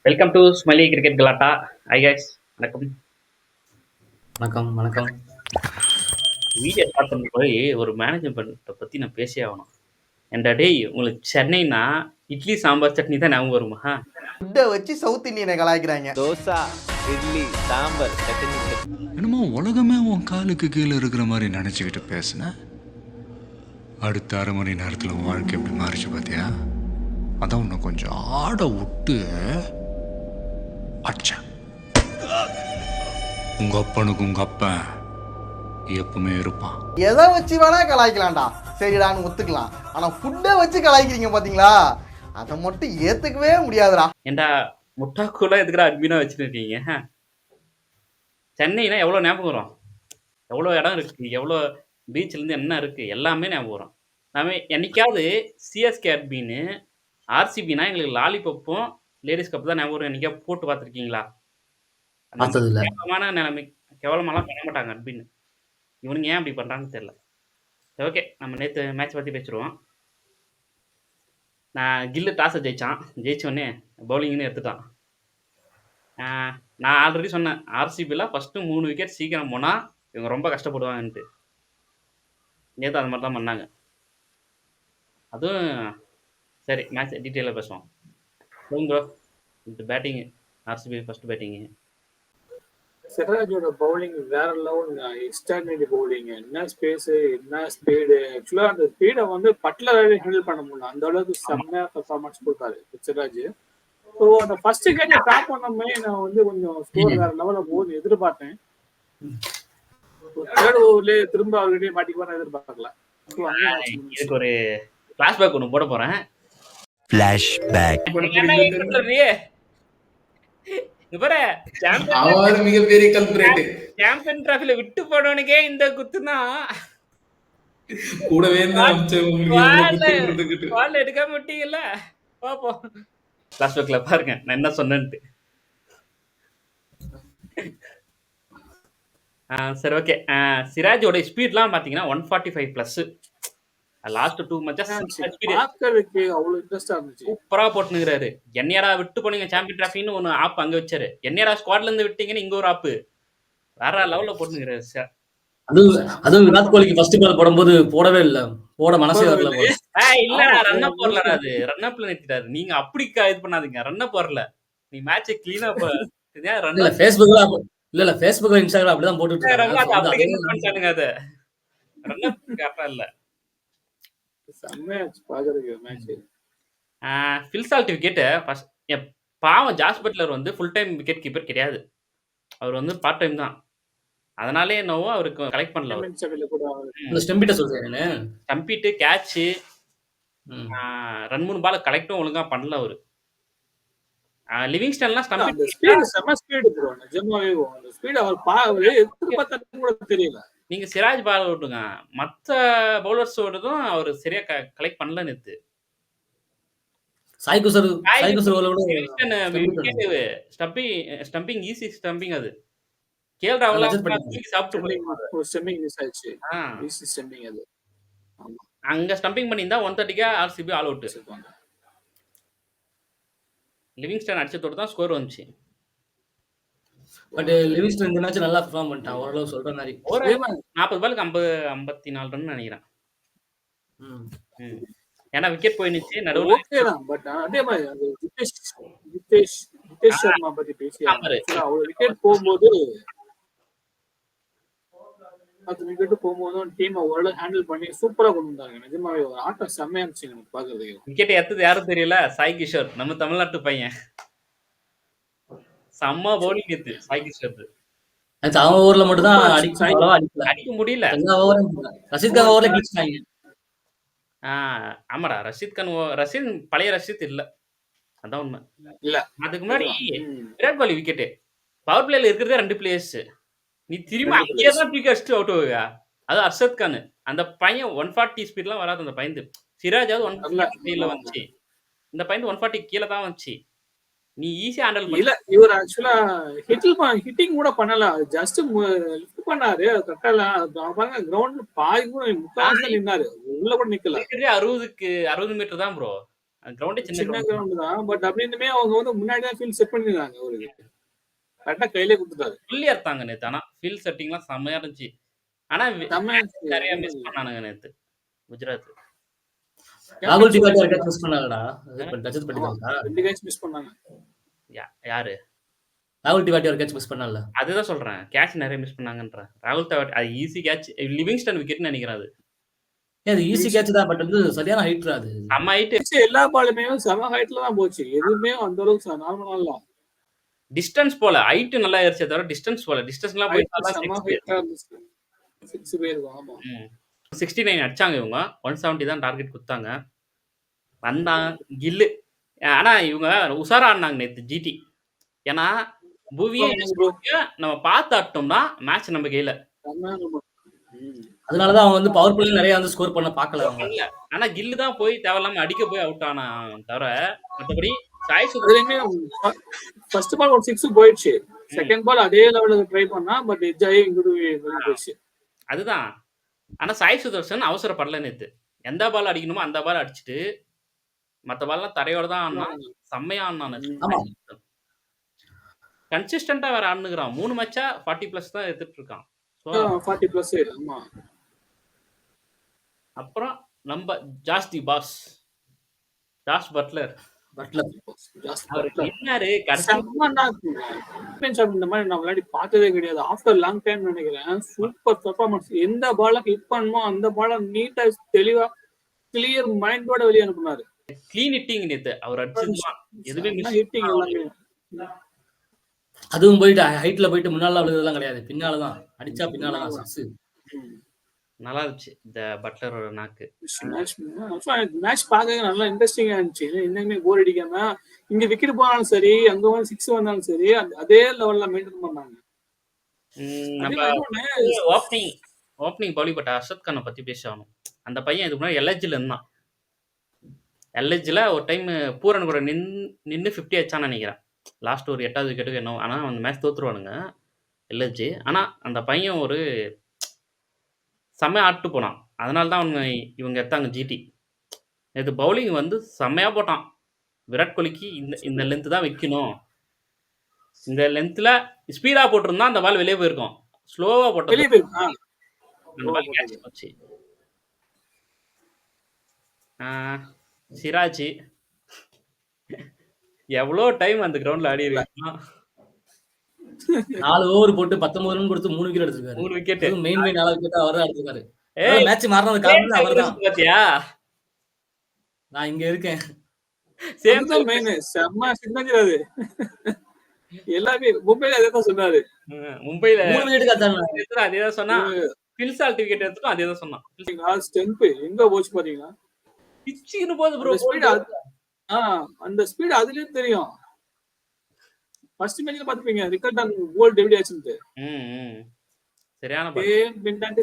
Welcome to smiley cricket கலாட்டா. Hi guys, வணக்கம். வணக்கம் வணக்கம். வீடியோ ஸ்டார்ட் பண்ண போய் ஒரு மேனேஜ்மெண்ட்டை பற்றி நான் பேசியே ஆகணும். ஏன்டா டேய், உங்களுக்கு சென்னைனா இட்லி சாம்பார் சட்னி தான் ஞாபகம் வருமா? ஃபுட்டை வச்சு சவுத் இந்தியனை கலாய்க்கிறாங்க. தோசை, இட்லி, சாம்பார், சட்னி. என்னமோ உலகமே உன் காலுக்கு கீழே இருக்கிற மாதிரி நினச்சிக்கிட்டு பேசுன. அடுத்த அரை மணி நேரத்தில் உன் வாழ்க்கை எப்படி மாறிச்சு பார்த்தியா? அதான் உன்னை கொஞ்சம் ஆட விட்டு அடிச்சேன். உங்க அப்பனுக்கு உங்க அப்பன் எப்பவுமே இருப்பான். எதை வச்சு வேணா கலாய்க்கலாம்டா, சரிடான்னு ஒத்துக்கலாம். ஆனா ஃபுட்டை வச்சு கலாய்க்கிறீங்க பாத்தீங்களா, அதை மட்டும் ஏத்துக்கவே முடியாதுடா. ஏன்டா முட்டாக்கூட எதுக்குடா அட்மினா வச்சுட்டு இருக்கீங்க? சென்னைனா எவ்வளோ ஞாபகம் வரும்? எவ்வளோ இடம் இருக்குது, எவ்வளோ பீச்லேருந்து என்ன இருக்குது, எல்லாமே ஞாபகம் வரும். நாம என்னைக்காவது சிஎஸ்கே அட்மின்னு ஆர்சிபினா எங்களுக்கு லாலிபப்பும் லேடிஸ் கப் தான் ஞாபகம் வரும். என்னைக்காவது போட்டு பார்த்துருக்கீங்களா? பார்த்தது இல்ல. கேவலமான நிலைமை, கேவலமாலாம் பண்ண மாட்டாங்க அட்மின். இவனுங்க ஏன் அப்படி பண்ணுறாங்கன்னு தெரியல. சரி, ஓகே, நம்ம நேற்று மேட்ச் பற்றி பேசிடுவோம். நான் கில்லு டாஸை ஜெயிச்சோடனே பவுலிங்னு எடுத்துட்டான். நான் ஆல்ரெடி சொன்னேன், ஆர்சிபியில் ஃபஸ்ட்டு 3 விக்கெட் சீக்கிரம் போனால் இவங்க ரொம்ப கஷ்டப்படுவாங்கன்ட்டு. நேற்று அது மாதிரி தான் பண்ணாங்க. அதுவும் சரி, மேட்ச் டீட்டெயிலாக பேசுவோம். ப்ரோ, இந்த பேட்டிங்கு, ஆர்சிபி ஃபஸ்ட்டு பேட்டிங்கு. சிராஜோட பவுலிங் வேற லெவல், எக்ஸ்ட்ராடினரி பவுலிங். என்ன ஸ்பேஸ், என்ன ஸ்பீடு. ஆக்சுவலா அந்த ஸ்பீடை வந்து பட்லராகவே ஹேண்டில் பண்ண முடியல. அந்த அளவுக்கு செம்மையா பெர்ஃபார்மன்ஸ் கொடுத்தாரு சிராஜ். ஸோ அந்த ஃபர்ஸ்ட் கேட்டை டாப் பண்ணமே நான் வந்து கொஞ்சம் ஸ்கோர் வேற லெவலில் போகுது எதிர்பார்த்தேன். தேர்ட் ஓவர்லேயே திரும்ப அவர்கிட்டயே மாட்டிக்குவான்னு எதிர்பார்க்கல. இதுக்கு ஒரு ஃபிளாஷ்பேக் ஒன்று போட போகிறேன். மிகப்பெரிய கல்பரேட். சாம்பியன் டிராஃபில விட்டு போனவனுக்கே இந்த குத்துனா கூடவே பால் எடுக்காம விட்டீங்கல்ல. பாப்போம் ஃபிளாஷ்பேக்ல பாருங்க நான் என்ன சொன்னேன்ட்டு. சரி, ஓகே. சிராஜோட ஸ்பீட்லாம் பார்த்தீங்கன்னா 145 ப்ளஸ். லாஸ்ட் 2 மேட்சஸ் அவ்வளவு இன்ட்ரெஸ்டா இருந்துச்சு. சூப்பரா போட்டுனுங்கிறாரு. என்னையாரா விட்டு போனீங்க சாம்பியன் டிராஃபின்னு ஒன்று ஆப் அங்கே வச்சாரு. என்னையாரா ஸ்குவாட்ல இருந்து விட்டீங்கன்னு இங்க ஒரு ஆப்பு வேற லெவல்ல போட்டுனுங்கிறாரு சார். அதுவும் விராட் கோலிக்கு ஃபர்ஸ்ட் பால் போடும்போது போடவே இல்ல, போட மனசே வரல. இல்லடா, ரன் அப் வரலடா, அது ரன் அப்ல நிறுத்திட்டாரு. நீங்க அப்படி இது பண்ணாதீங்க, ரன் அப் வரல. நீ மேட்ச் கிளீனா ரன் இல்ல ஃபேஸ்புக்ல இல்ல ஃபேஸ்புக்ல இன்ஸ்டாகிராம் அப்படிதான் போட்டுட்டு இருக்காங்க. அது ரன் அப் கரெக்டா இல்ல. ஃபில் சால்ட் விக்கெட் பாவம். ஜாஸ் பட்லர் வந்து ஃபுல் டைம் விக்கெட் கீப்பர் கிடையாது, அவர் வந்து பார்ட் டைம் தான். அதனாலே என்னவோ அவருக்கு கலெக்ட் பண்ணல. ஸ்டம்பிட்டு கேட்சு 2-3 பால் கலெக்டும் ஒழுங்கா பண்ணல அவரு. லிவிங்ஸ்டன்லாம் தெரியல. நீங்க சிராஜ் பால் விட்டுங்க, மற்ற பவுலர்ஸோடதும் அவர் சரியா கலெக்ட் பண்ணல நேத்து. Stumping easy stumping. அது கேஎல் ராகுல் அங்க ஸ்டம்பிங் பண்ணியிருந்தா 130க்கு ஆர்சிபி ஆல் அவுட். லிவிங்ஸ்டன் அடிச்சதோட தான் ஸ்கோர் வந்துச்சு. பட் லிவிங்ஸ்டன் இந்த மேட்ச் நல்லா பெர்ஃபார்ம் பண்ணிட்டான் ஓரளவு சொல்ற மாதிரி. 40 பாலுக்கு 54 ரன் நினைக்கிறேன். ஏன்னா விக்கெட் போயிடுச்சு நடுவுல. பட் அதே மாதிரி நிதேஷ் சர்மா பத்தி பேசியாரு. அவர் விக்கெட் போகும்போது 10 விக்கெட் போகும்போது டீமை ஓரளவு ஹேண்டில் பண்ணி சூப்பரா கொண்டு வந்தாங்க. நிஜமாவே ஒரு ஆட்டம் செம்மையா இருந்துச்சு எனக்கு பாக்குறதுக்கு. விக்கெட் எடுத்தது யாரும் தெரியல, சாய் கிஷோர், நம்ம தமிழ்நாட்டு பையன். செம்ம பவுலிங் எடுத்து சாய் கிஷோர். அவன் ஓவர்ல மட்டும் தான் அடிக்க முடியல. ரஷீத் கான் ஓவர்ல கிழிச்சாங்க. ஆமாடா, ரஷீத் பழைய ரஷீத் இல்ல, அதான் உண்மை. இல்ல அதுக்கு முன்னாடி விராட் கோலி விக்கெட்டு பவர் பிளேல இருக்கிறதே 2 பிளேயர்ஸ். நீ திரும்ப அங்கேயே தான் தூக்கி அடிச்சுட்டு அவுட் ஆகுவா. அது அர்ஷத் கான். அந்த பையன் 140 ஸ்பீட்லாம் வராது. அந்த பையன் சிராஜாவது 140 வந்துச்சு, இந்த பையன் 140 கீழே தான் வந்துச்சு. நீ ஈஸியா ஹேண்டில் பண்ணல. இவர் ஆக்சுவலா ஹிட்டிங் கூட பண்ணல, ஜஸ்ட் லிஃப்ட் பண்ணாரு. கரெக்டா பாருங்க, கிரவுண்ட் பாய் கூட முக்காசு நின்னாரு, உள்ள கூட நிக்கல. 60 மீட்டர் தான் ப்ரோ. கிரவுண்டே சின்ன சின்ன கிரவுண்ட். கிரவுண்ட் தான். பட் அப்படின்னுமே அவங்க வந்து முன்னாடி தான் ஃபீல்ட் செட் பண்ணிருக்காங்க அவருக்கு. கரெக்டா கையிலே கொடுத்துட்டாரு. சொல்லி எடுத்தாங்க நேத்து. ஆனா ஃபீல்ட் செட்டிங்லாம் செம்மையா இருந்துச்சு. ஆனா செம்மையா நிறைய இருந்துச்சு. மிஸ் பண்ணானுங்க நேத்து குஜராத். ராகுல் டிகாட்டி ஒரு catch miss பண்ணாங்கடா. Rajat பட்டிதாரா? 2 catch miss பண்ணாங்க. யாரு? ராகுல் டிகாட்டி ஒரு கேட்ச் மிஸ் பண்ணல. அதுதான் சொல்றேன். கேட்ச் நிறைய மிஸ் பண்ணாங்கன்ற. ராகுல் திவாட்டி அது ஈஸி கேட்ச். லிவிங்ஸ்டன் விக்கெட்னு நினைக்கிறேன் அது. அது ஈஸி கேட்ச் தான், பட் வந்து சரியான ஹைட் அது. செம்ம ஹைட். எல்லா பாலுமே செம ஹைட்ல தான் போச்சு. எதுவுமே அந்த அளவுக்கு நார்மலா இல்ல. டிஸ்டன்ஸ் போல ஹைட் நல்லா ஏறிச்சே தவிர டிஸ்டன்ஸ் போல. டிஸ்டன்ஸ்லாம் போயிட்டால செம ஹைட்டா இருந்துச்சு. 6 போயிருக்கும். ஆமா. 69 அடிச்சாங்க இவங்க. 170 தான் டார்கெட் கொடுத்தாங்க. வந்தான் கில்லு. ஆனா இவங்க உசாரா ஆடினாங்க நேத்து ஜிடி. ஏன்னா புவியே நம்ம பார்த்து ஆட்டோம்னா மேட்ச் நம்ம கையில. அதனாலதான் அவங்க வந்து பவர் பிளே நிறைய வந்து ஸ்கோர் பண்ண பார்க்கல அவங்க. ஆனா கில்லு தான் போய் தேவையில்லாம அடிக்க போய் அவுட் ஆனா தவிர மற்றபடி அதுலயுமே ஃபர்ஸ்ட் பால் ஒரு 6 போயிடுச்சு. செகண்ட் பால் அதே லெவலுக்கு ட்ரை பண்ணா பட் எட்ஜ் ஆகி இங்கிட்டு போயிடுச்சு. அதுதான். ஆனா சாய் சுதர்சன் அவசரப்படல நேத்து. எந்த பால் அடிக்கணுமோ அந்த பால் அடிச்சுட்டு மத்த பால்லாம் தரையோட தான் ஆடினான். செம்மையா ஆடினான். கன்சிஸ்டன்டா வேற ஆடுனுக்குறான். 3 மேட்சா 40+ தான் எடுத்துட்டு இருக்கான். 40+. ஆமா. அப்புறம் நம்ம ஜாஸ்தி பாஸ் ஜாஸ் பட்லர் என்னரு இந்த மாதிரி நான் விளையாடி பார்த்ததே கிடையாது. ஆஃப்டர் லாங் டைம் நினைக்கிறேன். Super performance. எந்த பால ஹிட் பண்ணுமோ அந்த பால நீட்டா தெளிவா கிளியர் மைண்டோட வெளியே அனுப்புனாரு. க்ளீன் ஹிட்டிங் நேத்து அவர் அடிச்சதுதான். எதுவுமே மிஸ் ஹிட்டிங் எல்லாமே. அதுவும் போயிட்டு ஹைட்ல போயிட்டு முன்னால விழுறதெல்லாம் கிடையாது. பின்னாலதான் அடிச்சா பின்னாலதான் 6. நல்லா இருந்துச்சு இந்த பட்லரோட நாக்கு. மேட்ச் பார்க்க நல்லா இன்ட்ரெஸ்டிங்கா இருந்துச்சு. இன்னுமே போர் அடிக்காம இங்க விக்கெட் போனாலும் சரி, அங்க வந்து 6 வந்தாலும் சரி அதே லெவல்ல மெயின்டைன் பண்ணாங்க. நம்ம ஓப்பனிங் பவுலிங் பட்ட அர்ஷத் கானை பத்தி பேசணும். அந்த பையன் இதுக்கு முன்னாடி எல்ஹெச்ல இருந்தான். எல்ஹெச்ல ஒரு டைம் பூரன் கூட நின்று 50 அடிச்சான்னு நினைக்கிறேன். லாஸ்ட் ஒரு 8வது விக்கெட்டுக்கு என்ன. ஆனா அந்த மேட்ச் தோத்துருவானுங்க எல்ஹெச். ஆனா அந்த பையன் ஒரு செம்மையா ஆட்டு போனான். அதனால தான் இவங்க எடுத்தாங்க ஜிடி. இது பவுலிங் வந்து செம்மையா போட்டான். விராட் கோலிக்கு இந்த லென்த் தான் வைக்கணும். இந்த லென்த்ல ஸ்பீடா போட்டிருந்தா அந்த பால் வெளியே போயிருக்கும். ஸ்லோவா போட்டு போச்சு. சிராஜ் எவ்வளோ டைம் அந்த கிரவுண்ட்ல ஆடி இருக்கான். 4 ஓவர் போட்டு 19 ரன் கொடுத்து 3 விக்கெட் எடுத்திருக்காரு. 3 விக்கெட். மெயின் 4 விக்கெட் அவர் தான் எடுத்திருக்காரு. மேட்ச் மாறினது காரணம் அவர்தான். பாத்தியா? நான் இங்க இருக்கேன். சேம் மெயின் செம்ம சிக்னேச்சர் அது. எல்லாமே மும்பைல அதே தான் சொன்னாரு. மும்பைல 3 விக்கெட் கட்டாங்க. அதே தான் சொன்னா. ஃபில் சால்ட் விக்கெட் எடுத்துட்டோம். அதே தான் சொன்னான். ஸ்டெம்ப் எங்க போச்சு பாத்தீங்களா? பிச்சின்னு போகுது ப்ரோ. அந்த ஸ்பீட் அதுலயே தெரியும். ஃபர்ஸ்ட் மேட்ச்ல பாத்துப்பீங்க ரிக்கர்ட் அண்ட் கோல் டெபிட் ஆச்சுன்னு. சரியான பால்.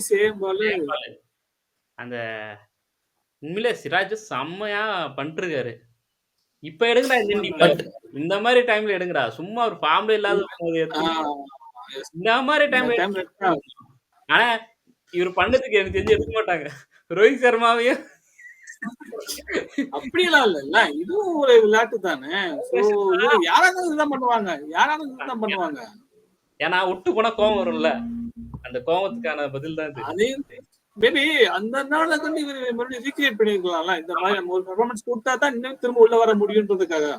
சேம் பால். அந்த உண்மையிலே சிராஜ் செம்மையா பண்ணிருக்காரு. இப்ப எடுங்கடா இந்த மாதிரி டைம்ல எடுங்கடா. சும்மா ஒரு ஃபார்ம்ல இல்லாத இந்த மாதிரி டைம்ல. ஆனா இவர் பண்ணதுக்கு எனக்கு தெரிஞ்சு எடுக்க மாட்டாங்க. ரோஹித் சர்மாவையும் அப்படியெல்லாம் இல்ல. இதுவும் ஒரு விளையாட்டு தானே. யாராவது இதுதான் பண்ணுவாங்க. ஏன்னா விட்டு போனா கோவம் வரும்ல. அந்த கோவத்துக்கான பதில் தான் இது. அதே மேபி அந்த நாள்ல வந்து இவர் மறுபடியும் ரீக்ரியேட் பண்ணிருக்கலாம்ல. இந்த மாதிரி நம்ம ஒரு பெர்ஃபார்மன்ஸ் கொடுத்தா தான் இன்னும் திரும்ப உள்ள வர முடியும்ன்றதுக்காக.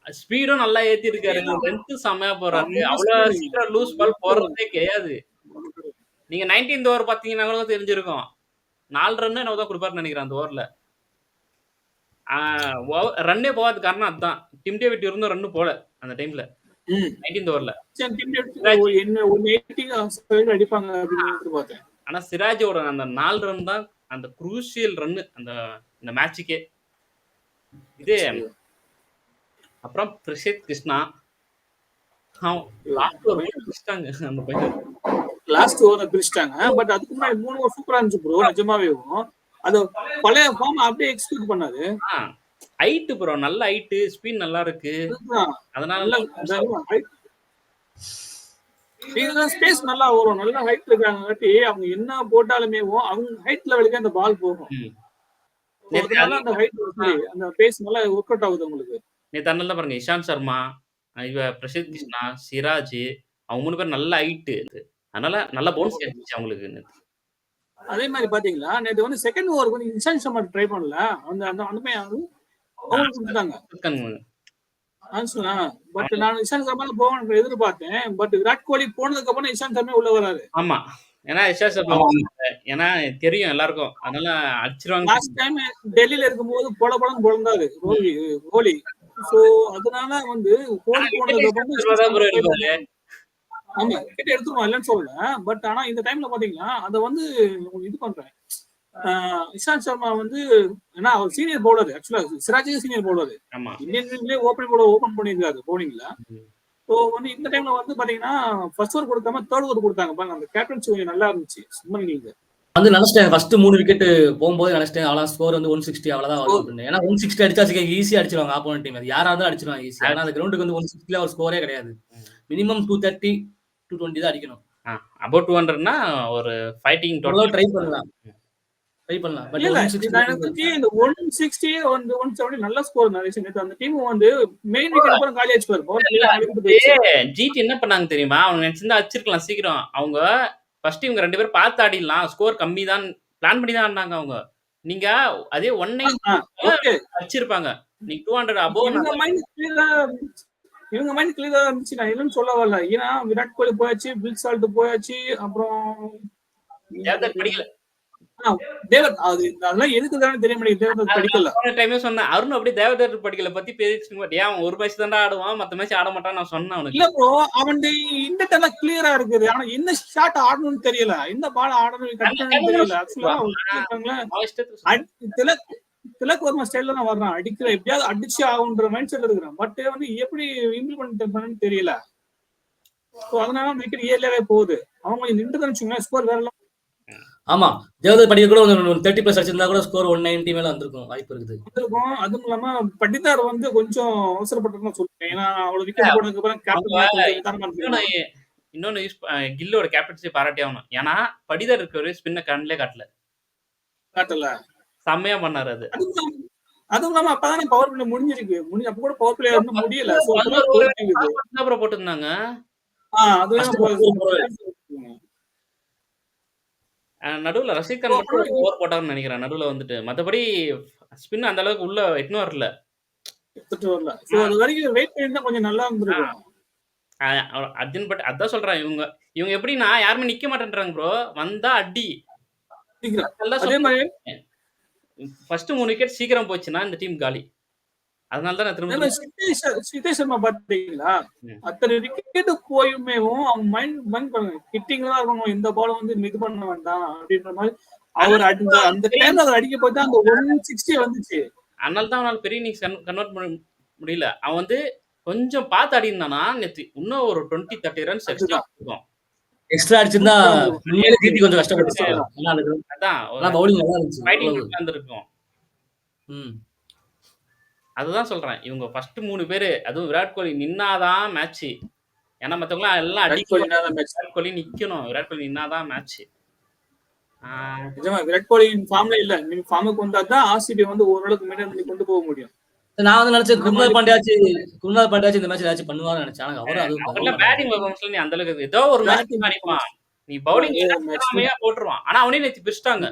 ஸ்பீடும் நல்லா ஏத்தி இருக்காரு. லென்த் செம்மையா போறாரு. அவ்வளவு சீக்கிரம் லூஸ் பால் போறதே கிடையாது. நீங்க 19th ஓவர் பாத்தீங்கன்னா கூட தெரிஞ்சிருக்கும். 4 ரன் தான் கொடுப்பாருன்னு நினைக்கிறேன் அந்த ஓவர்ல. ரன்னே போகாத காரணம் அதுதான். டிம் டேவிட் இருந்தும் ரன்னு போல அந்த டைம்ல 19th ஓவர்ல. அடிப்பாங்க அப்படின்னு பார்த்தேன். ஆனா சிராஜோட அந்த 4 ரன் தான் அந்த குரூசியல் ரன்னு அந்த மேட்சுக்கே. இது அப்புறம் பிரசித் கிருஷ்ணா லாஸ்ட் ஓவர் பிரிச்சிட்டாங்க. பட் அதுக்கு முன்னாடி 3 ஓவர் சூப்பரா இருந்துச்சு ப்ரோ. நிஜமாவே அது பழைய ஃபார்ம் அப்படியே எக்ஸிக்யூட் பண்ணாரு. ஹைட் ப்ரோ நல்ல ஹைட், ஸ்பின் நல்லா இருக்கு. அதனால ஸ்பேஸ் நல்லா வரும். நல்ல ஹைட் இருக்காங்க. அவங்க என்ன போட்டாலுமே அவங்க ஹைட் லெவலுக்கு அந்த பால் போகும். அதனால அந்த ஹைட் அந்த பேஸ் நல்லா ஒர்க் அவுட் ஆகுது உங்களுக்கு. நேத்து அதனால தான் பாருங்க இஷாந்த் சர்மா, பிரசித் கிருஷ்ணா, சிராஜ் அவங்க 3 பேரும் நல்ல ஹைட்டு. அதனால நல்ல பவுன்ஸ் கிடைச்சுச்சு அவங்களுக்கு நேத்து. அதே மாதிரி பாத்தீங்களா நேத்து வந்து செகண்ட் ஓவருக்கு வந்து இஷாந்த் சர்மா ட்ரை பண்ணல. அந்த அந்த அனுமே அவங்க கொடுத்தாங்க. பட் நான் இஷாந்த் சர்மா போகணும்னு எதிர்பார்த்தேன். பட் விராட் கோலி போனதுக்கு அப்புறம் இஷாந்த் சர்மா உள்ள வராரு. ஆமா. ஏன்னா இஷாந்த் சர்மா ஏன்னா தெரியும் எல்லாருக்கும். அதனால அடிச்சிருவாங்க. லாஸ்ட் டைம் டெல்லியில இருக்கும்போது பொலன்னு பொழந்தாரு கோலி. சோ அதனால வந்து கோலி போனதுக்கு அப்புறம் ஆமா விக்கெட் எடுத்துருவோம் இல்லைன்னு சொல்லல. பட் ஆனா இந்த டைம்ல பாத்தீங்கன்னா அதை வந்து இது பண்றேன். இஷாந்த் சர்மா வந்து ஏன்னா அவர் சீனியர் பவுலர். ஆக்சுவலா சிராஜே சீனியர் பவுலர். இந்தியன் டீம்லயே ஓபன் பண்ணிருக்காரு பவுலிங்ல. ஸோ வந்து இந்த டைம்ல வந்து பாத்தீங்கன்னா ஃபர்ஸ்ட் ஓவர் கொடுக்காம தேர்ட் ஓவர் கொடுத்தாங்க பாருங்க. அந்த கேப்டன்சி கொஞ்சம் நல்லா இருந்துச்சு சுமன் கில்க்கு. வந்து நினைச்சிட்டேன் ஃபர்ஸ்ட் 3 விக்கெட் போகும்போது நினைச்சிட்டேன் அவ்வளோ ஸ்கோர் வந்து 160 அவ்வளவுதான் வரும் அப்படின்னு. ஏன்னா 160 அடிச்சா ஈஸியா அடிச்சிருவாங்க ஆப்போனன்ட் டீம். யாரா இருந்தாலும் அடிச்சிருவாங்க ஈஸியா. ஏன்னா அந்த கிரவுண்டுக்கு வந்து 160ல ஒரு ஸ்கோரே கிடையாது. மினிமம் 230 220 தான் அடிக்கணும். அபௌட் 200னா ஒரு ஃபைட்டிங் டோட்டல் ட்ரை பண்ணலாம். பட் இந்த 160 வந்து 170 நல்ல ஸ்கோர் நேத்து அந்த டீம் வந்து மெயின் விக்கெட் அப்புறம் காலி ஆயிடுச்சு. ஜிடி என்ன பண்ணாங்க தெரியுமா? அவங்க நினைச்சிருந்தா அடிச்சிருக்கலாம் சீக்கிரம். அவங்க ஃபர்ஸ்ட் இவங்க 2 பேரும் பார்த்து ஆடிடலாம், ஸ்கோர் கம்மி தான் பிளான் பண்ணி தான் ஆடினாங்க அவங்க. நீங்க அதே 190 அடிச்சிருப்பாங்க. நீங்க 200 அபோவ் இவங்க மைண்ட் கிளியரா இருந்துச்சு. நான் இல்லைன்னு சொல்ல வரல. ஏன்னா விராட் கோலி போயாச்சு, பில் சால்ட் போயாச்சு, அப்புறம் படிக்கல தேவத். அதெல்லாம் எதுக்குதானே தெரிய மாட்டேங்குது. தேவத் படிக்கல. டைமே சொன்னேன் அருண் அப்படியே தேவதர் படிக்கல பத்தி பேசிட்டு ஏன் ஒரு மேட்ச் தான்டா ஆடுவான் மத்த மேட்ச் ஆட மாட்டான் நான் சொன்னேன் அவனுக்கு. இல்ல ப்ரோ அவன் இன்டென்ட் எல்லாம் கிளியரா இருக்குது. ஆனா என்ன ஷாட் ஆடணும்னு தெரியல, என்ன பால் ஆடணும் தெரியல. ஆக்சுவலா திலக் வர்மா ஸ்டைல்ல தான் வர்றான். அடிக்கிற எப்படியாவது அடிச்சு ஆகுன்ற மைண்ட் செட்ல இருக்கிறான். பட் வந்து எப்படி இம்ப்ளிமெண்ட் பண்ணணும்னு தெரியல. அதனால விக்கெட் ஏர்லியாவே போகுது. அவங்க கொஞ்சம் நின்று வச்சுக்கோங்க ஸ்கோர் வேற. ஆமா தேவதர் படிக்க கூட 30+ அடிச்சிருந்தா கூட ஸ்கோர் 190 மேல வந்திருக்கும் வாய்ப்பு இருக்குது. அதுவும் இல்லாம பட்டிதார் வந்து கொஞ்சம் அவசரப்பட்டு சொல்றேன். ஏன்னா அவ்வளவு விக்கெட் போனதுக்கு அப்புறம் இன்னொன்னு கில்லோட கேப்டன்சி பாராட்டி ஆகணும். ஏன்னா படிதார் இருக்கிற ஸ்பின்ன கண்ணிலே காட்டல செம்மையா பண்ணாரு. அதுவும் இல்லாம அப்பதானே பவர் பிளே முடிஞ்சிருக்கு. அப்ப கூட பவர் பிளே வந்து முடியல. போட்டுருந்தாங்க. நடுவுல ரஷீத் கான் மட்டும் ஓவர் போட்டாருன்னு நினைக்கிறேன். நடுவுல வந்துட்டு மத்தபடி ஸ்பின் அந்த அளவுக்கு உள்ள எட்டுன்னு வரல. கொஞ்சம் நல்லா இருந்திருக்கும். அர்ஜுன் பட் அதான் சொல்றேன். இவங்க எப்படின்னா யாருமே நிக்க மாட்டேன்றாங்க ப்ரோ. வந்தா அடி. ஃபர்ஸ்ட் 3 விக்கெட் சீக்கிரம் போச்சுன்னா இந்த டீம் காலி. அதனால தான் நான் திரும்ப சிதேஷ் சர்மா பாத்தீங்களா அத்தனை விக்கெட் போயுமே அவன் மைண்ட் பண்ணுங்க ஹிட்டிங் தான் இருக்கணும். இந்த பால் வந்து இது பண்ண வேண்டாம் அப்படின்ற மாதிரி அவர் அந்த டைம்ல அவர் அடிக்க போய் தான் அந்த 160 வந்துச்சு. அதனால தான் அவனால பெரிய இன்னிங்ஸ் கன்வெர்ட் பண்ண முடியல. அவன் வந்து கொஞ்சம் பார்த்து ஆடி இருந்தானா நேத்து இன்னும் ஒரு 20-30 ரன்ஸ் எக்ஸ்ட்ரா அடிச்சிருந்தா கொஞ்சம் கஷ்டப்பட்டு. அதான் பவுலிங் நல்லா இருந்துச்சு, ஃபைட்டிங் இருந்திருக்கும். அதுதான் சொல்றேன். இவங்க ஃபர்ஸ்ட் 3 பேரு அதுவும் விராட் கோலி நின்னாதான் மேட்ச். ஏன்னா மத்தவங்க எல்லாம் அடிக்கணும். விராட் கோலி நிக்கணும். விராட் கோலி நின்னாதான் மேட்ச். நிஜமா விராட் கோலி ஃபார்ம்ல இல்ல. நீங்க ஃபார்முக்கு வந்தாதான் ஆர்சிபி வந்து ஓரளவுக்கு மெயின்டைன் கொண்டு போக முடியும். நான் வந்து நினைச்சேன் குருநாத் பாண்டியாச்சு இந்த மேட்ச் ஏதாச்சும் பண்ணுவான்னு நினைச்சேன். அவரு பேட்டிங் பெர்ஃபார்மன்ஸ்ல நீ அந்த அளவுக்கு ஏதோ ஒரு மேட்ச் அடிப்பான். நீ பவுலிங் எல்லாமே போட்டுருவான். ஆனா அவனே நேத்து பிரிச்சிட்டாங்க.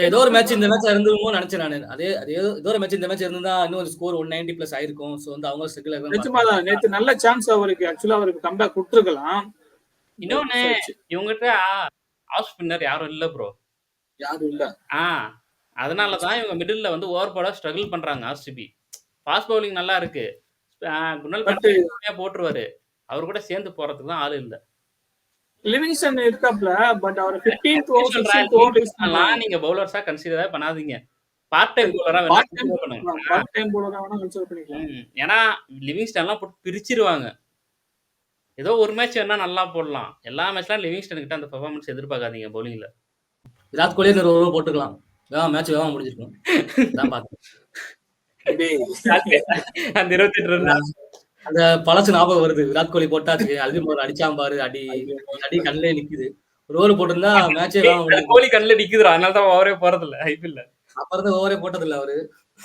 ஏதோ ஒரு மேட்ச் இந்த மேட்ச் இருந்துமோ நினைச்சேன் நான். அதே ஏதோ ஒரு மேட்ச் இந்த மேட்ச் இருந்தா இன்னும் ஸ்கோர் 190+ ஆயிருக்கும். சோ வந்து அவங்க ஸ்ட்ரகிள் நேத்து நல்ல சான்ஸ் அவருக்கு. ஆக்சுவலா அவருக்கு கம்பேக் கொடுத்துருக்கலாம். இன்னொன்னு இவங்ககிட்ட ஆஃப் ஸ்பின்னர் யாரும் இல்ல ப்ரோ. யாரும் இல்ல. அதனாலதான் இவங்க மிடில்ல வந்து ஓவர் போட ஸ்ட்ரகிள் பண்றாங்க ஆர்சிபி. ஃபாஸ்ட் பவுலிங் நல்லா இருக்கு. குணல் கண்டிப்பா போட்டுருவாரு. அவர் கூட சேர்ந்து போறதுக்கு தான் ஆளு இல்ல. லிவிங்ஸ்டன் இருக்காப்ல. பட் அவர் 15th ஓவர் நீங்க பவுலர்ஸா கன்சிடரே பண்ணாதீங்க. பார்ட் டைம் பவுலரா கன்சிடர் பண்ணிக்கலாம். ஏன்னா லிவிங்ஸ்டன்லாம் போட்டு பிரிச்சிருவாங்க. ஏதோ ஒரு மேட்ச் வேணா நல்லா போடலாம். எல்லா மேட்ச்லாம் லிவிங்ஸ்டன் கிட்ட அந்த பெர்ஃபார்மன்ஸ் எதிர்பார்க்காதீங்க பவுலிங்ல. விராட் கோலி ஒரு ஓவர் போட்டுக்கலாம். மேட்ச் வேகமா முடிஞ்சிருக்கும். நான் பார்த்தேன். அந்த 28 ரன் அந்த பழசு ஞாபகம் வருது. விராட் கோலி போட்டாச்சு அல்வின் அடிச்சாம் பாரு. அடி கண்ணிலே நிக்குது. ஒரு ஓவர் போட்டிருந்தா மேட்சே கோலி கண்ணில நிக்குதுடா. அதனால தான் ஓவரே போறது இல்ல ஐபிஎல்ல. அப்புறம் இருந்து ஓவரே போட்டது இல்ல அவரு.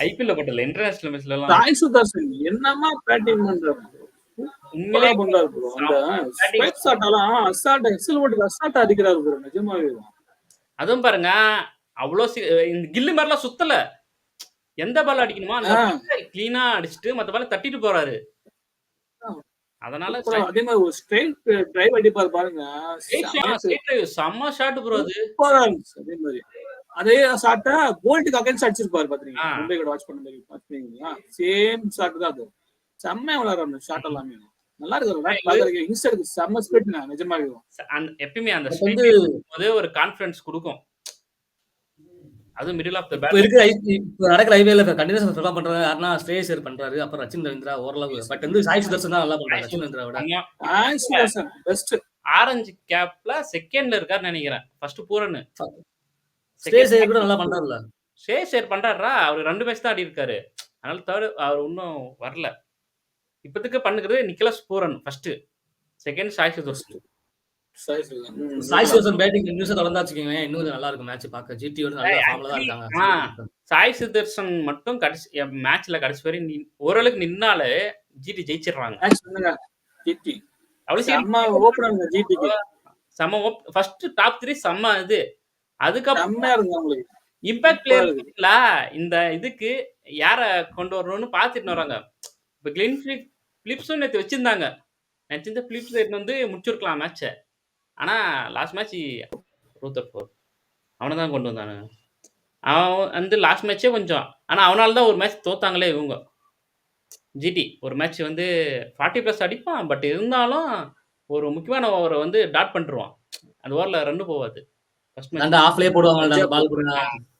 ஐபிஎல்ல போட்டல இன்டர்நேஷனல் மேட்ச்ல எல்லாம் சாய் சுதர்சன் என்னமா பேட்டிங் பண்றாரு உண்மையிலே பண்றாரு ப்ரோ. அந்த ஸ்ட்ரைட் ஷாட்டாலாம் அசால்ட் எக்ஸல் ஓட்டுக்கு அசால்ட் அடிக்கிறாரு ப்ரோ நிஜமாவே. அதுவும் பாருங்க அவ்வளோ இந்த கில்லு மாதிரிலாம் சுத்தல. எந்த பால் அடிக்கணுமோ அந்த கிளீனா அடிச்சுட்டு மத்த பால் தட்டிட்டு போறாரு. அதனால அதே மாதிரி ஒரு ஸ்ட்ரைட் டிரைவ் அடிப்பாரு பாருங்க, செம்ம ஷாட் ப்ரோ அது. சூப்பரா இருந்துச்சு. அதே மாதிரி அதே ஷாட்டை போல்ட்டுக்கு அகைன்ஸ்ட் அடிச்சிருப்பாரு பாத்தீங்களா, மும்பை கூட வாட்ச் பண்ண மாதிரி பாத்தீங்களா, சேம் ஷாட் தான் அது. செம்மையா விளையாடுறாரு ஷாட் எல்லாமே, நல்லா இருக்கு. இன்ஸ்டாக்கு செம்ம ஸ்பிரிட் நிஜமா இருக்கும். எப்பயுமே அந்த வந்து ஒரு கான்ஃபிடன்ஸ் கொடுக்கும். அது மிடில் ஆஃப் தி இப்ப இருக்கிற இப்ப நடக்கிற ஐபிஎல்ல கண்டினியூஸா பெர்ஃபார்ம் பண்றாரு யாருன்னா ஸ்ரேயஸ் ஐயர் பண்றாரு, அப்புறம் ரச்சின் ரவீந்திரா ஓரளவு. பட் வந்து சாய் சுதர்சன் தான் நல்லா பண்றாரு ரச்சின் ரவீந்திராவோட. பெஸ்ட் ஆரஞ்சு கேப்ல செகண்ட்ல இருக்காருன்னு நினைக்கிறேன். ஃபர்ஸ்ட் பூரன் ஸ்ரேயஸ் ஐயர் கூட நல்லா பண்றாருல. ஸ்ரேயஸ் ஐயர் பண்றாரா, அவர் 2 மேட்ச் தான் ஆடி இருக்காரு. அதனால தேர்ட் அவர் இன்னும் வரல. இப்போதைக்கு பண்ணுகிறது Nicholas Pooran first, second Sai Sudharsan. Sai Sudharsan batting நியூஸை தொடர்ந்தா வச்சுக்கோங்க, இன்னும் நல்லா இருக்கும் மேட்ச் பார்க்க. ஜிடியோட நல்ல ஃபார்ம்ல தான் இருக்காங்க. சாய் சுதர்சன் மட்டும் கடைசி மேட்ச்ல கடைசி வரை ஓரளவுக்கு நின்னாலே ஜிடி ஜெயிச்சிடுறாங்க. செம்ம ஃபர்ஸ்ட் டாப் 3 செம்ம இது. அதுக்கப்புறம் இம்பாக்ட் பிளேயர் இந்த இதுக்கு யார கொண்டு வரணும்னு பாத்துட்டு வராங்க. இப்ப கிளென் பிலிப்ஸும் நேற்று வச்சிருந்தாங்க. நினைச்சிருந்த பிலிப்ஸ் வந்து முடிச்சிருக்கலாம் மேட்ச. ஆனா லாஸ்ட் மேட்ச் ரூதர்ஃபோர்ட் அவனை தான் கொண்டு வந்தானு. அவன் வந்து லாஸ்ட் மேட்சே கொஞ்சம், ஆனா அவனால தான் ஒரு மேட்ச் தோத்தாங்களே இவங்க. ஜிடி ஒரு மேட்ச் வந்து 40+ அடிப்பான், பட் இருந்தாலும் ஒரு முக்கியமான ஓவரை வந்து டாட் பண்ணிருவான். அந்த ஓவர்ல ரன்னு போவாது. ஆஃப்லயே போடுவாங்க பால் போடுங்க.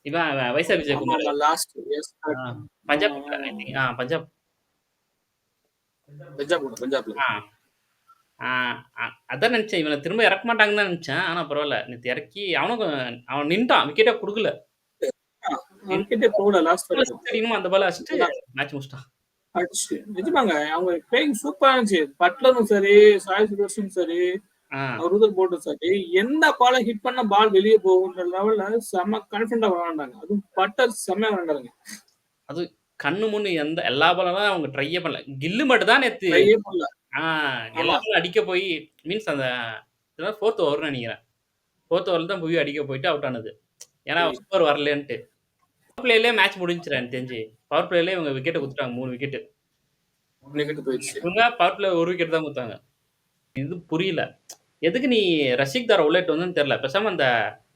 இவன் வைசா விஜயகுமார் பஞ்சாப் அதான் நினைச்சேன் இவனை திரும்ப இறக்க மாட்டாங்கன்னு தான் நினைச்சேன். ஆனா பரவாயில்ல, நேற்று இறக்கி அவன் நின்றான், விக்கெட்டே கொடுக்கல. அந்த பால் அடிச்சுட்டு மேட்ச் முடிச்சிட்டான். நிஜமாங்க அவங்க பிளேயிங் சூப்பரா இருந்துச்சு. பட்லரும் சரி, சாய் சுதர்சனும் சரி, ரூதர் போர்டும் சரி, எந்த பாலை ஹிட் பண்ண பால் வெளியே போகுன்ற லெவல்ல செம்ம கான்ஃபிடண்டா விளையாண்டாங்க. அதுவும் பட்டர் செம்மையா விளையாண்டாங்க. அது கண்ணு முன்னு எல்லா பாலும் அவங்க ட்ரையே பண்ணல. கில்லு மட்டும் தான் நேற்று எல்லாரும் அடிக்க போய் மீன்ஸ் அந்த 4th ஓவர் நினைக்கிறேன். 4th ஓவர்ல தான் புவி அடிக்க போயிட்டு அவுட் ஆனது. ஏன்னா சூப்பர் வரலன்ட்டு. பவர் பிளேலயே மேட்ச் முடிஞ்சிரு எனக்கு தெரிஞ்சு. பவர் பிளேலயே இவங்க விக்கெட்டை கொடுத்துட்டாங்க, 3 விக்கெட் போயிடுச்சு. இவங்க பவர் பிளே 1 விக்கெட் தான் கொடுத்தாங்க. இது புரியல, எதுக்கு நீ ரஷிக் தாரை உள்ளேட்டு வந்து தெரியல. பேசாம அந்த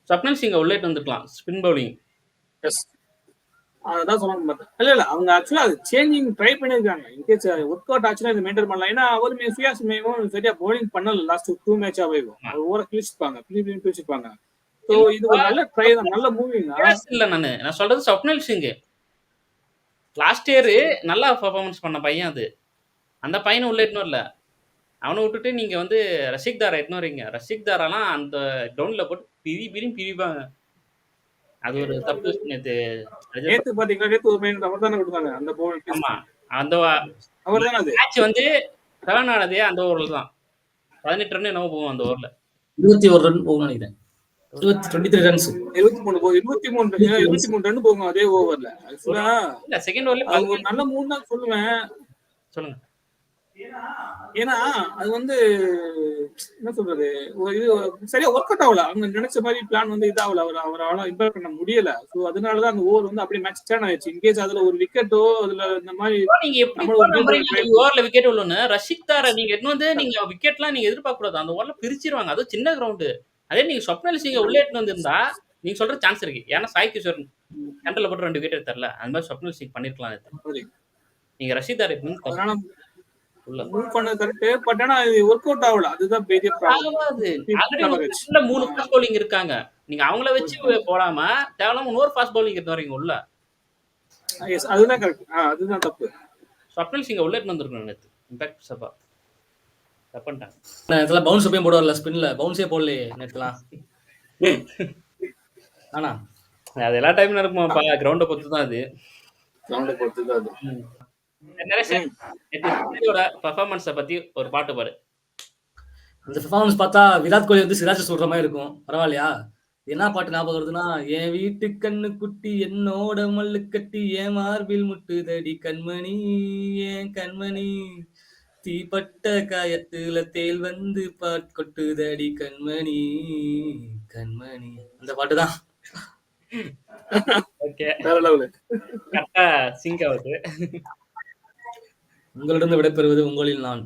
ஸ்வப்னல் சிங்கை உள்ளேட்டு வந்துருக்கலாம் ஸ்பின் பவுலிங். அதான் சொல்ல இல்ல அவங்க ஆக்சுவலா அது சேஞ்சிங் ட்ரை பண்ணிருக்காங்க. இன்கேஸ் ஒர்க் அவுட் ஆச்சுன்னா இதை மெயின்டைன் பண்ணலாம். ஏன்னா அவருமே சுயாசுமையும் சரியா பவுலிங் பண்ணல. லாஸ்ட் 2 மேட்சா போயிருக்கும், ஓவர கிழிச்சிருப்பாங்க. ஸோ இது ஒரு நல்ல ட்ரை தான், நல்ல மூவிங் இல்ல. நான் சொல்றது ஸ்வப்னல் சிங் லாஸ்ட் இயர் நல்லா பெர்ஃபார்மன்ஸ் பண்ண பையன். அது அந்த பையனை உள்ள எட்டுன்னு வரல. அவனை விட்டுட்டு நீங்க வந்து ரஷிக் தாரா எட்டுன்னு வரீங்க. ரஷிக் தாராலாம் அந்த கிரவுண்ட்ல போட்டு பிரிப்பாங்க. அது ஒரு தப்பு. நேத்து பாத்தீங்களா, நேத்து ஒரு மைண்ட் அவர் தானே கொடுத்தாங்க அந்த பவுல். ஆமா, அந்த அவர் தான். அது மேட்ச் வந்து 7 ஆனதே அந்த ஓவர்ல தான். 18 ரன் என்னவோ போகும் அந்த ஓவர்ல. 21 ரன் போகும் நினைக்கிறேன். 23 ரன்ஸ் 23 ரன் போகும் அதே ஓவர்ல. ஆக்சுவலா இல்ல செகண்ட் ஓவர்ல அது ஒரு நல்ல மூவ் தான் சொல்லுவேன். சொல்லுங்க. ஏன்னா அது வந்து என்ன சொல்றது, இது சரியா ஒர்க் அவுட் ஆகல. அவங்க நினைச்ச மாதிரி பிளான் வந்து இதாகல. அவரால் இம்பாக்ட் பண்ண முடியல. ஸோ அதனாலதான் அந்த ஓவர் வந்து அப்படியே மேட்ச் டர்ன் ஆயிடுச்சு. இன்கேஸ் அதுல ஒரு விக்கெட்டோ அதுல இந்த மாதிரி நீங்க எப்படி ஓவர்ல விக்கெட் உள்ளன்னு ரஷிக் தாரா நீங்க எட்டு வந்து நீங்க விக்கெட்லாம் நீங்க எதிர்பார்க்க கூடாது. அந்த ஓவர்ல பிரிச்சிருவாங்க. அது சின்ன கிரவுண்டு. அதே நீங்க ஸ்வப்னல் சிங்கை உள்ள எட்டு வந்திருந்தா நீங்க சொல்ற சான்ஸ் இருக்கு. ஏன்னா சாய் கிஷோர் சென்டர்ல போட்டு 2 விக்கெட் தரல. அந்த மாதிரி ஸ்வப்னல் சிங் பண்ணிருக்கலாம். நீங்க ரஷிக் தாரா மூவ் பண்ண கரெக்ட். பட் ஆனா இது ஒர்க் அவுட் ஆகல. அதுதான் பெரிய ப்ராப்ளம். ஆல்ரெடி 3 ஃபாஸ்ட் பவுலிங் இருக்காங்க. நீங்க அவங்கள வச்சு போடாம தேவலாம் இன்னொரு ஃபாஸ்ட் பவுலிங் எடுத்து வரீங்க உள்ள. எஸ், அதுதான் கரெக்ட். அதுதான் தப்பு. ஸ்வப்னல் சிங்கை உள்ள எடுத்து வந்திருக்கணும் நேத்து. இம்பாக்ட் சபா தப்பண்டாங்க. இதெல்லாம் பவுன்ஸ் போய் போடுவார்ல, ஸ்பின்ல பவுன்ஸே போடலையே நேத்துலாம். ஆனா அது எல்லா டைம் நடக்குமாப்பா, கிரவுண்டை பொறுத்து தான் அது. கிரவுண்டை பொறுத்து தான் அது. பெர்ஃபார்மன்ஸை பத்தி ஒரு பாட்டு பாரு. அந்த பெர்ஃபார்மன்ஸ் பார்த்தா விராட் கோலி வந்து சிராஜ் சொல்ற மாதிரி இருக்கும். பரவாயில்லையா? என்ன பாட்டு ஞாபகம் வருதுன்னா, என் வீட்டு கண்ணு குட்டி என்னோட மல்லு கட்டி என் மார்பில் முட்டுதடி கண்மணி ஏன் கண்மணி தீப்பட்ட காயத்துல தேல் வந்து கொட்டுதடி கண்மணி கண்மணி. அந்த பாட்டு தான். ஓகே. வேற லெவலு. கரெக்டா சிங்க் ஆகுது. உங்களிடம் விடைபெறுவது உங்களில் நான்.